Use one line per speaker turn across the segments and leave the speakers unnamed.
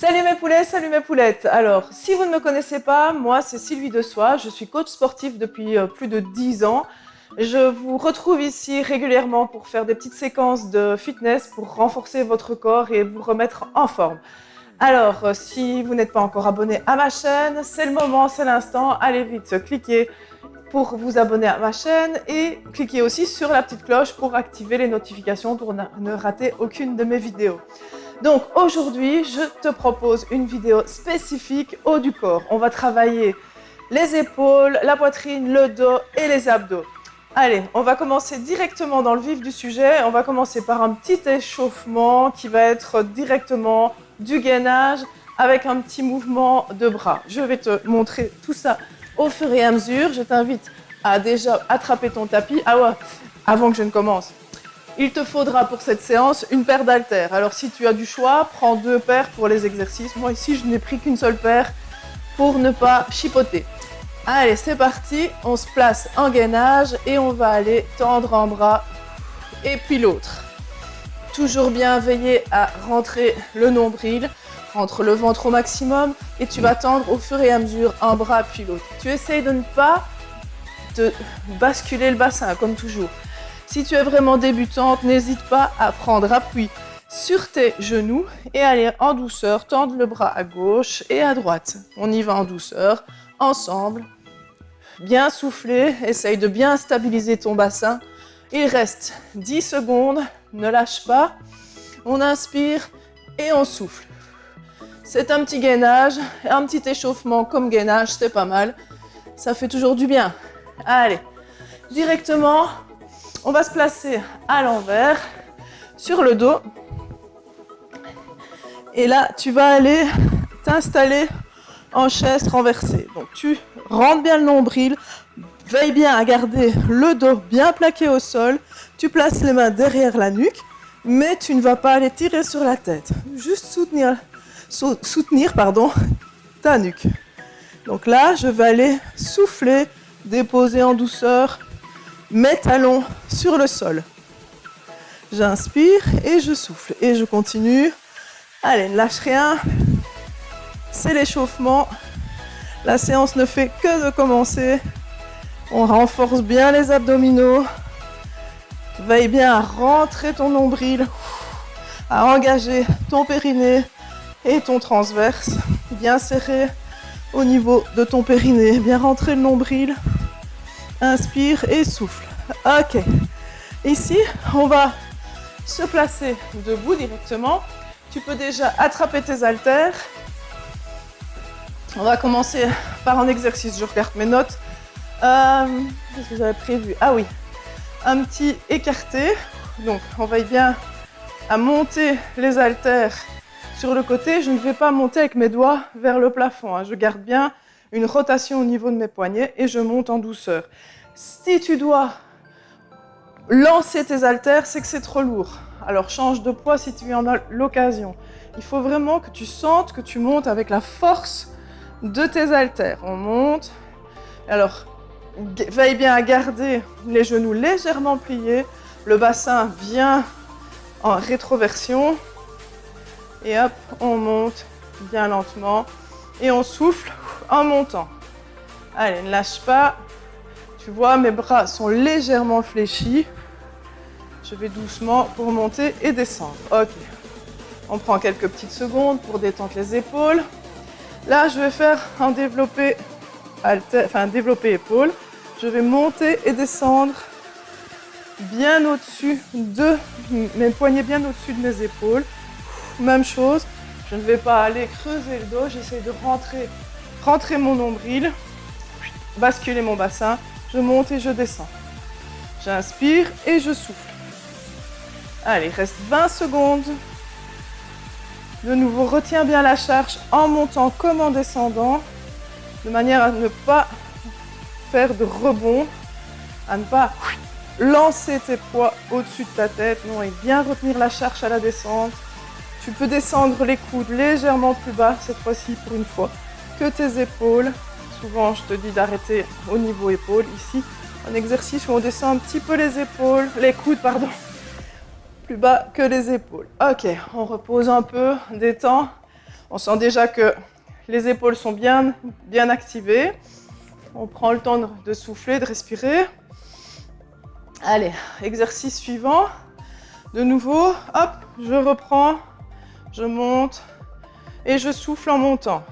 Salut mes poulets, salut mes poulettes. Alors, si vous ne me connaissez pas, moi c'est Sylvie Dessois, je suis coach sportif depuis plus de 10 ans. Je vous retrouve ici régulièrement pour faire des petites séquences de fitness pour renforcer votre corps et vous remettre en forme. Alors, si vous n'êtes pas encore abonné à ma chaîne, c'est le moment, c'est l'instant. Allez vite, cliquez pour vous abonner à ma chaîne et cliquez aussi sur la petite cloche pour activer les notifications pour ne rater aucune de mes vidéos. Donc aujourd'hui, je te propose une vidéo spécifique haut du corps. On va travailler les épaules, la poitrine, le dos et les abdos. Allez, on va commencer directement dans le vif du sujet. On va commencer par un petit échauffement qui va être directement du gainage avec un petit mouvement de bras. Je vais te montrer tout ça au fur et à mesure. Je t'invite à déjà attraper ton tapis. Ah ouais, avant que je ne commence. Il te faudra pour cette séance une paire d'haltères. Alors si tu as du choix, prends 2 paires pour les exercices. Moi ici, je n'ai pris qu'une seule paire pour ne pas chipoter. Allez, c'est parti. On se place en gainage et on va aller tendre un bras et puis l'autre. Toujours bien veiller à rentrer le nombril, rentre le ventre au maximum et tu vas tendre au fur et à mesure un bras puis l'autre. Tu essayes de ne pas te basculer le bassin comme toujours. Si tu es vraiment débutante, n'hésite pas à prendre appui sur tes genoux et aller en douceur, tendre le bras à gauche et à droite. On y va en douceur, ensemble. Bien souffler, essaye de bien stabiliser ton bassin. Il reste 10 secondes, ne lâche pas. On inspire et on souffle. C'est un petit gainage, un petit échauffement comme gainage, c'est pas mal. Ça fait toujours du bien. Allez, directement. On va se placer à l'envers, sur le dos. Et là, tu vas aller t'installer en chaise renversée. Donc, tu rentres bien le nombril, veille bien à garder le dos bien plaqué au sol. Tu places les mains derrière la nuque, mais tu ne vas pas aller tirer sur la tête. Juste soutenir ta nuque. Donc là, je vais aller souffler, déposer en douceur mes talons sur le sol. J'inspire et je souffle. Et je continue. Allez, ne lâche rien. C'est l'échauffement. La séance ne fait que de commencer. On renforce bien les abdominaux. Veille bien à rentrer ton nombril, à engager ton périnée et ton transverse. Bien serré au niveau de ton périnée. Bien rentrer le nombril. Inspire et souffle. Ok. Ici, on va se placer debout directement. Tu peux déjà attraper tes haltères. On va commencer par un exercice. Je regarde mes notes. Qu'est-ce que j'avais prévu? Ah oui, un petit écarté. Donc, on veille bien à monter les haltères sur le côté. Je ne vais pas monter avec mes doigts vers le plafond. Je garde bien une rotation au niveau de mes poignets et je monte en douceur. Si tu dois lancer tes haltères, c'est que c'est trop lourd. Alors change de poids si tu en as l'occasion. Il faut vraiment que tu sentes que tu montes avec la force de tes haltères. On monte. Alors, veille bien à garder les genoux légèrement pliés, le bassin bien en rétroversion. Et hop, on monte bien lentement. Et on souffle en montant. Allez, ne lâche pas. Tu vois, mes bras sont légèrement fléchis. Je vais doucement pour monter et descendre. Ok. On prend quelques petites secondes pour détendre les épaules. Là, je vais faire un développé épaule. Je vais monter et descendre bien au-dessus de mes poignets, bien au-dessus de mes épaules. Même chose. Je ne vais pas aller creuser le dos. J'essaie de rentrer mon nombril, basculer mon bassin. Je monte et je descends. J'inspire et je souffle. Allez, il reste 20 secondes. De nouveau, retiens bien la charge en montant comme en descendant, de manière à ne pas faire de rebond, à ne pas lancer tes poids au-dessus de ta tête. Non, et bien retenir la charge à la descente. Tu peux descendre les coudes légèrement plus bas, cette fois-ci pour une fois, que tes épaules. Souvent, je te dis d'arrêter au niveau épaules. Ici, un exercice où on descend un petit peu les coudes, plus bas que les épaules. Ok, on repose un peu, détend. On sent déjà que les épaules sont bien activées. On prend le temps de souffler, de respirer. Allez, exercice suivant. De nouveau, hop, je reprends, je monte et je souffle en montant.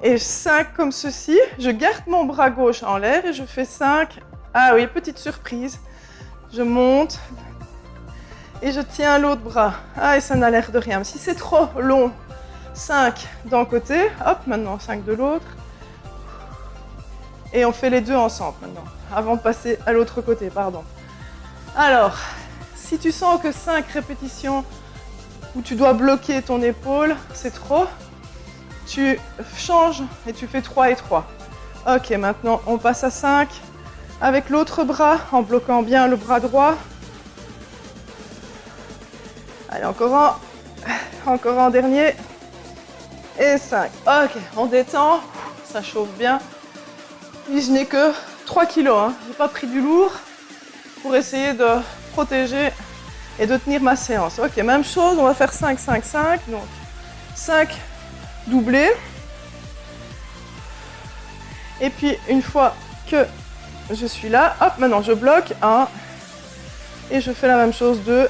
Et 5 comme ceci, je garde mon bras gauche en l'air et je fais 5. Ah oui, petite surprise. Je monte et je tiens l'autre bras. Ah, et ça n'a l'air de rien. Si c'est trop long, 5 d'un côté, hop, maintenant 5 de l'autre. Et on fait les deux ensemble maintenant, avant de passer à l'autre côté, pardon. Alors, si tu sens que 5 répétitions où tu dois bloquer ton épaule, c'est trop, tu changes et tu fais 3 et 3. Ok, maintenant on passe à 5 avec l'autre bras en bloquant bien le bras droit. Allez, encore un dernier. Et 5. Ok, on détend, ça chauffe bien. Et je n'ai que 3 kilos, hein. Je n'ai pas pris du lourd pour essayer de protéger et de tenir ma séance. Ok, même chose, on va faire 5, 5, 5. Donc 5 doublés. Et puis une fois que je suis là, hop, maintenant je bloque. 1. Et je fais la même chose. 2,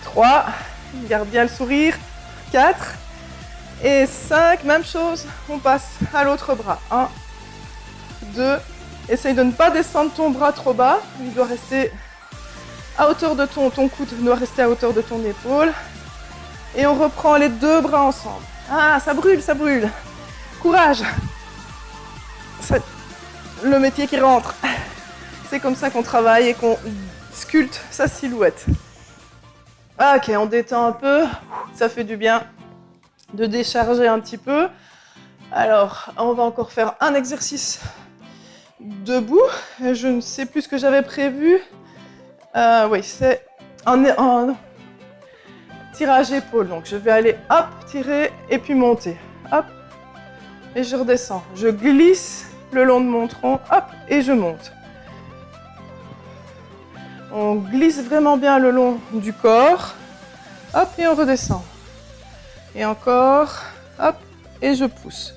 3. Garde bien le sourire. 4. Et 5, même chose, on passe à l'autre bras. 1, 2, essaye de ne pas descendre ton bras trop bas, il doit rester à hauteur de ton coude doit rester à hauteur de ton épaule. Et on reprend les deux bras ensemble. Ah, ça brûle, ça brûle. Courage. Le métier qui rentre. C'est comme ça qu'on travaille et qu'on sculpte sa silhouette. Ok, on détend un peu, ça fait du bien de décharger un petit peu. Alors, on va encore faire un exercice debout. Je ne sais plus ce que j'avais prévu. Oui, c'est un tirage épaule. Donc, je vais aller hop, tirer et puis monter. Hop, et je redescends. Je glisse le long de mon tronc, hop, et je monte. On glisse vraiment bien le long du corps. Hop, et on redescend. Et encore, hop, et je pousse.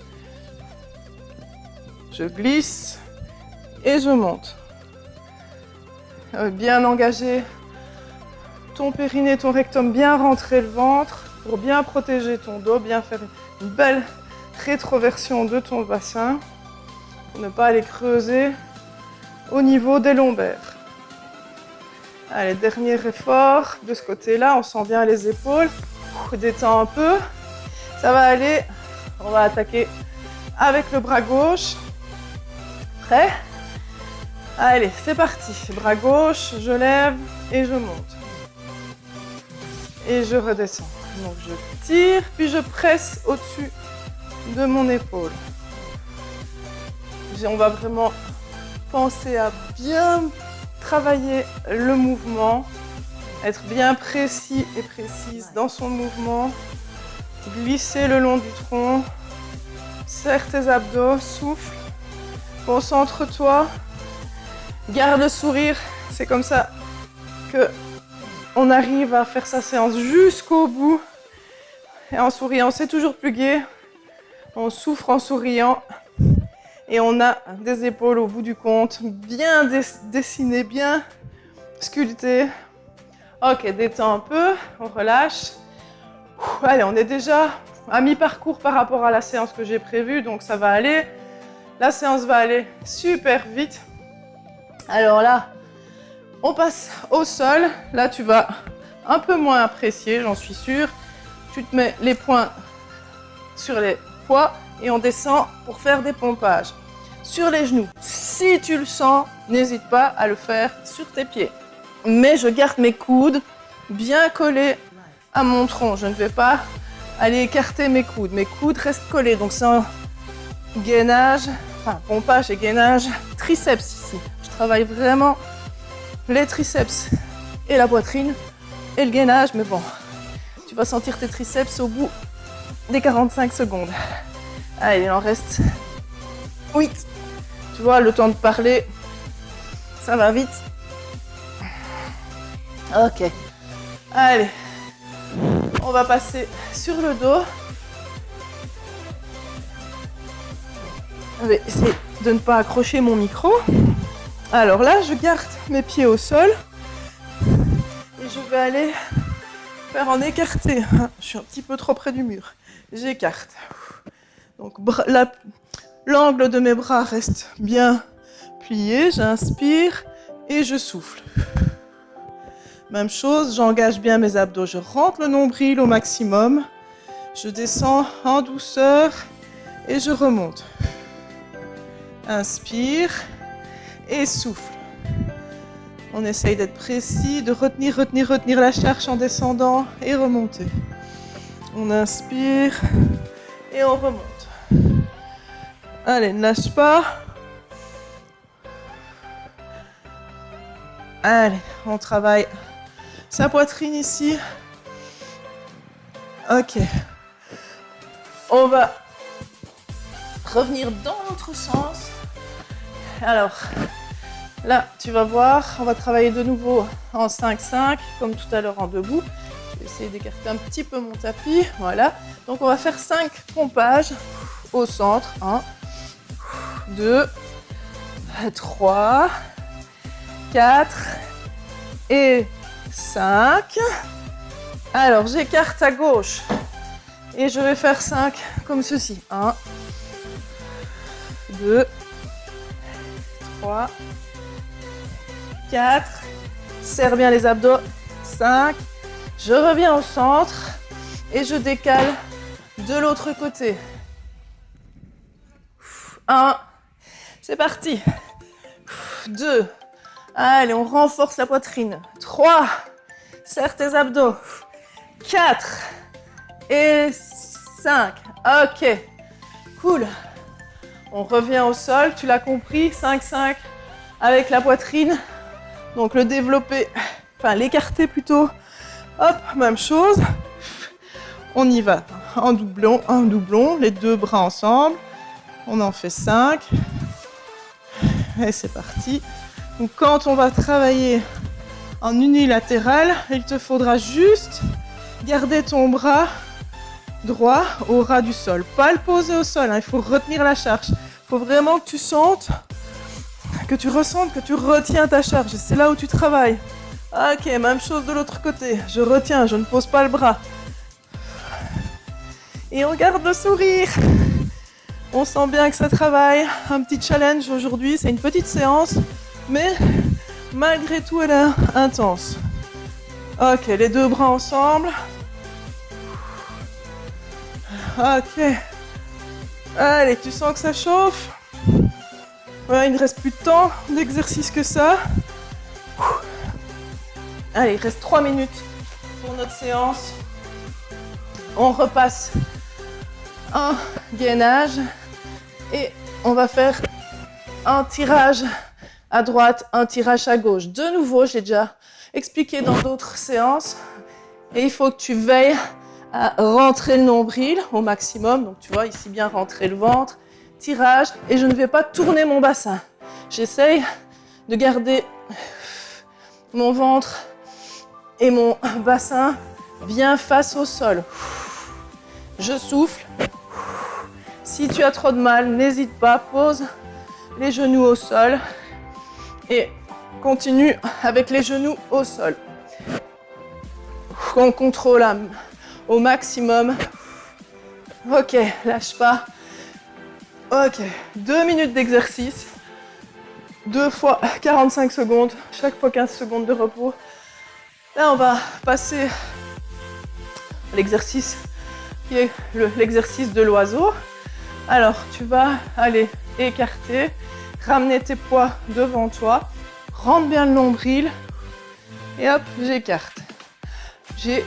Je glisse et je monte. Bien engager ton périnée, ton rectum, bien rentrer le ventre pour bien protéger ton dos, bien faire une belle rétroversion de ton bassin pour ne pas aller creuser au niveau des lombaires. Allez, dernier effort de ce côté-là, on sent bien les épaules, détend un peu, ça va aller, on va attaquer avec le bras gauche, prêt? Allez, c'est parti, bras gauche, je lève et je monte. Et je redescends. Donc je tire, puis je presse au-dessus de mon épaule. On va vraiment penser à bien travailler le mouvement, être bien précis et précise dans son mouvement, glisser le long du tronc, serre tes abdos, souffle, concentre-toi, garde le sourire, c'est comme ça que on arrive à faire sa séance jusqu'au bout. Et en souriant, c'est toujours plus gai. On souffre en souriant. Et on a des épaules au bout du compte, bien dessinées, bien sculptées. Ok, détends un peu, on relâche. Allez, on est déjà à mi-parcours par rapport à la séance que j'ai prévue, donc ça va aller. La séance va aller super vite. Alors là, on passe au sol. Là, tu vas un peu moins apprécier, j'en suis sûre. Tu te mets les poings sur les poids et on descend pour faire des pompages. Sur les genoux, si tu le sens, n'hésite pas à le faire sur tes pieds. Mais je garde mes coudes bien collés à mon tronc. Je ne vais pas aller écarter mes coudes. Mes coudes restent collés. Donc c'est un gainage, enfin pompage et gainage triceps ici. Je travaille vraiment les triceps et la poitrine et le gainage. Mais bon, tu vas sentir tes triceps au bout des 45 secondes. Allez, il en reste 8. Tu vois, le temps de parler, ça va vite. Ok. Allez. On va passer sur le dos. Je vais essayer de ne pas accrocher mon micro. Alors là, je garde mes pieds au sol et je vais aller faire en écarté. Je suis un petit peu trop près du mur. J'écarte. Donc l'angle de mes bras reste bien plié. J'inspire et je souffle. Même chose, j'engage bien mes abdos. Je rentre le nombril au maximum. Je descends en douceur et je remonte. Inspire et souffle. On essaye d'être précis, de retenir la charge en descendant et remonter. On inspire et on remonte. Allez, ne lâche pas. Allez, on travaille sa poitrine ici. Ok. On va revenir dans l'autre sens. Alors, là, tu vas voir, on va travailler de nouveau en 5-5, comme tout à l'heure en debout. Je vais essayer d'écarter un petit peu mon tapis. Voilà. Donc, on va faire 5 pompages au centre. 1, 2, 3, 4 et 5. Alors, j'écarte à gauche et je vais faire 5 comme ceci. 1, 2, 3, 4, serre bien les abdos, 5, je reviens au centre et je décale de l'autre côté. 1, c'est parti. 2, allez, on renforce la poitrine. 3, serre tes abdos. 4 et 5. Ok, cool. On revient au sol, tu l'as compris, 5-5 avec la poitrine. Donc le développer, enfin l'écarter plutôt. Hop, même chose. On y va en doublon, les deux bras ensemble. On en fait 5. Et c'est parti. Donc quand on va travailler en unilatéral, il te faudra juste garder ton bras droit au ras du sol. Pas le poser au sol, hein. Il faut retenir la charge. Il faut vraiment que tu sentes, que tu ressentes, que tu retiens ta charge. C'est là où tu travailles. Ok, même chose de l'autre côté. Je retiens, je ne pose pas le bras. Et on garde le sourire. On sent bien que ça travaille. Un petit challenge aujourd'hui. C'est une petite séance, mais malgré tout, elle est intense. Ok, les deux bras ensemble. Ok. Allez, tu sens que ça chauffe? Ouais, il ne reste plus de temps d'exercice que ça. Allez, il reste 3 minutes pour notre séance. On repasse un gainage et on va faire un tirage à droite, un tirage à gauche. De nouveau, j'ai déjà expliqué dans d'autres séances. Et il faut que tu veilles à rentrer le nombril au maximum. Donc tu vois ici bien rentrer le ventre, tirage, et je ne vais pas tourner mon bassin. J'essaye de garder mon ventre et mon bassin bien face au sol. Je souffle. Si tu as trop de mal, n'hésite pas, pose les genoux au sol et continue avec les genoux au sol. On contrôle au maximum. Ok, lâche pas. Ok, 2 minutes d'exercice. 2 fois 45 secondes, chaque fois 15 secondes de repos. Là, on va passer à l'exercice qui est l'exercice de l'oiseau. Alors, tu vas aller écarter, ramener tes poids devant toi, rentre bien le nombril et hop, j'écarte. J'ai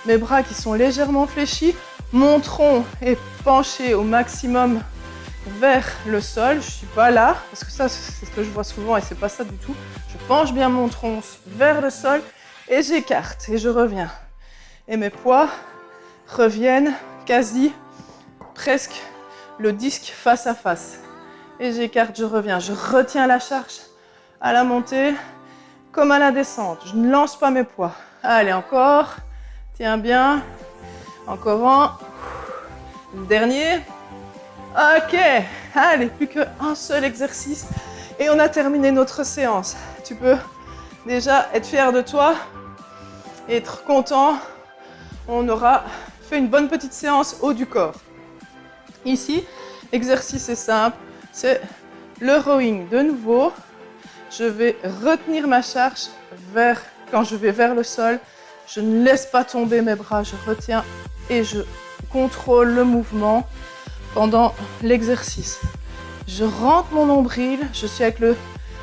mes bras qui sont légèrement fléchis, mon tronc est penché au maximum vers le sol. Je ne suis pas là, parce que ça, c'est ce que je vois souvent et c'est pas ça du tout. Je penche bien mon tronc vers le sol et j'écarte et je reviens. Et mes poids reviennent quasi presque le disque face à face. Et j'écarte, je reviens. Je retiens la charge à la montée comme à la descente. Je ne lance pas mes poids. Allez, encore. Tiens bien. Encore un. Le dernier. Ok. Allez, plus qu'un seul exercice. Et on a terminé notre séance. Tu peux déjà être fier de toi et être content. On aura fait une bonne petite séance haut du corps. Ici, l'exercice est simple. C'est le rowing. De nouveau, je vais retenir ma charge quand je vais vers le sol. Je ne laisse pas tomber mes bras, je retiens et je contrôle le mouvement pendant l'exercice. Je rentre mon nombril, je suis avec le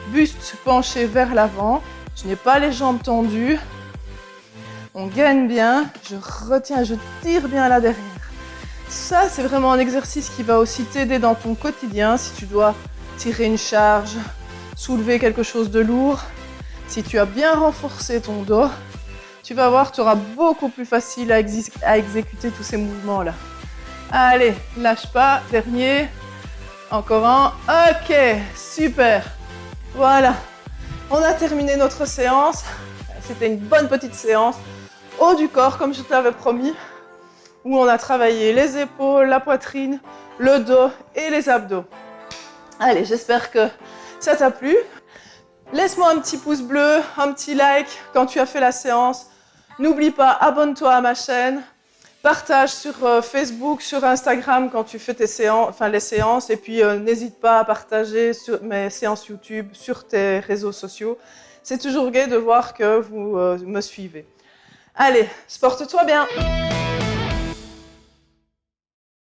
buste penché vers l'avant. Je n'ai pas les jambes tendues. On gagne bien, je retiens, je tire bien là derrière. Ça, c'est vraiment un exercice qui va aussi t'aider dans ton quotidien si tu dois tirer une charge, soulever quelque chose de lourd. Si tu as bien renforcé ton dos, tu vas voir, tu auras beaucoup plus facile à exécuter tous ces mouvements-là. Allez, lâche pas, dernier. Encore un. Ok, super. Voilà, on a terminé notre séance. C'était une bonne petite séance. Haut du corps, comme je t'avais promis, où on a travaillé les épaules, la poitrine, le dos et les abdos. Allez, j'espère que ça t'a plu. Laisse-moi un petit pouce bleu, un petit like quand tu as fait la séance. N'oublie pas, abonne-toi à ma chaîne. Partage sur Facebook, sur Instagram quand tu fais les séances. Et puis, n'hésite pas à partager sur mes séances YouTube, sur tes réseaux sociaux. C'est toujours gai de voir que vous me suivez. Allez, porte-toi bien.